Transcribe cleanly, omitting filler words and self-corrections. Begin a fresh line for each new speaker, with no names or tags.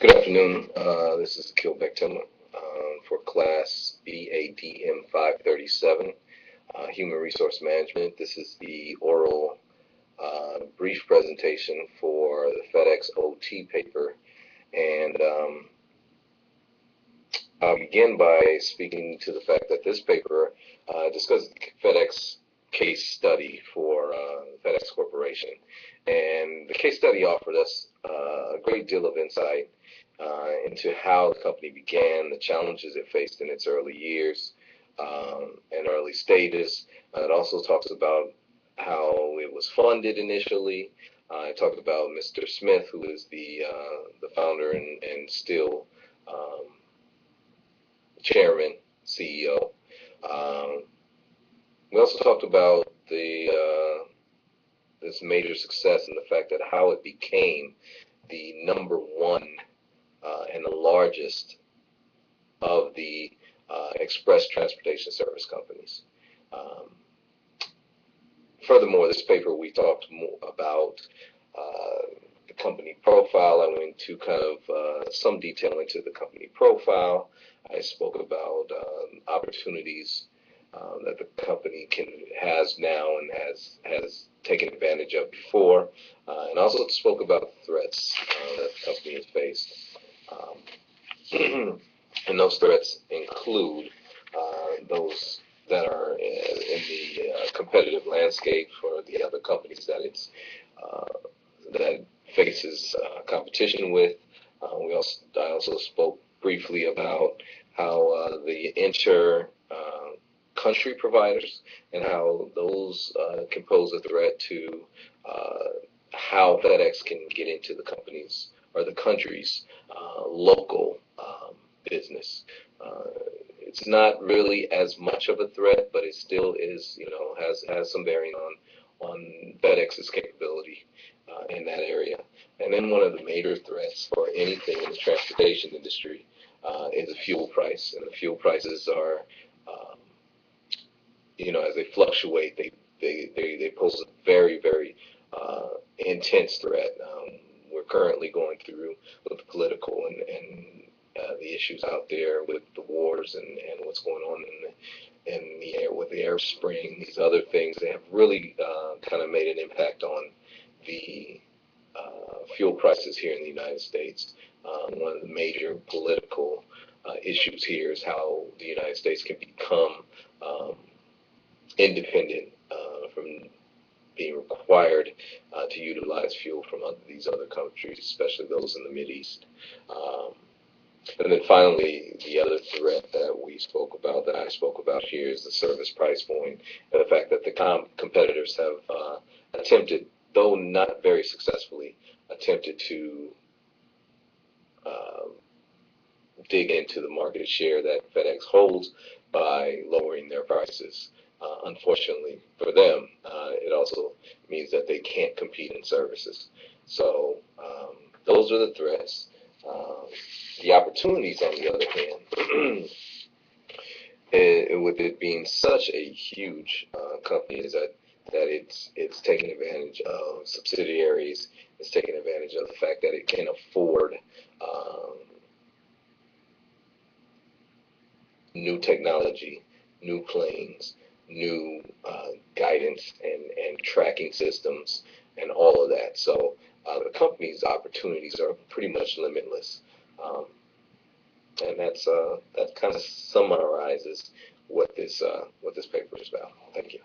Good afternoon. This is Bektemba for class BADM 537, Human Resource Management. This is the oral brief presentation for the FedEx OT paper. And I'll begin by speaking to the fact that this paper discusses the FedEx case study for FedEx Corporation. And the case study offered us a great deal of insight into how the company began, the challenges it faced in its early years and early stages. It also talks about how it was funded initially. It talked about Mr. Smith, who is the founder and still chairman, CEO. We also talked about this major success and the fact that how it became the number one and the largest of the express transportation service companies. Furthermore, this paper we talked more about the company profile. I went into kind of some detail into the company profile. I spoke about opportunities that the company has now and has taken advantage of before, and also spoke about threats that the company has faced. And those threats include those that are in the competitive landscape for the other companies that that faces competition with. I also spoke briefly about how the country providers and how those can pose a threat to how FedEx can get into the companies or the country's local business. It's not really as much of a threat, but it still is, has some bearing on FedEx's capability in that area. And then one of the major threats for anything in the transportation industry is the fuel price. And the fuel prices are, as they fluctuate, they pose a very, very intense threat. We're currently going through with the political and the issues out there with the wars and what's going on in the air with the air spring, these other things. They have really kind of made an impact on the fuel prices here in the United States. One of the major political issues here is how the United States can become independent from being required to utilize fuel from these other countries, especially those in the Mideast. And then finally, the other threat that I spoke about here is the service price point, and the fact that the competitors have attempted, though not very successfully, to dig into the market share that FedEx holds by lowering their prices. Unfortunately for them, it also means that they can't compete in services. So those are the threats. The opportunities, on the other hand, with it being such a huge company, is that it's taking advantage of subsidiaries. It's taking advantage of the fact that it can afford new technology, new planes, new guidance and tracking systems, and all of that. So the company's opportunities are pretty much limitless. And that kind of summarizes what this paper is about. Thank you.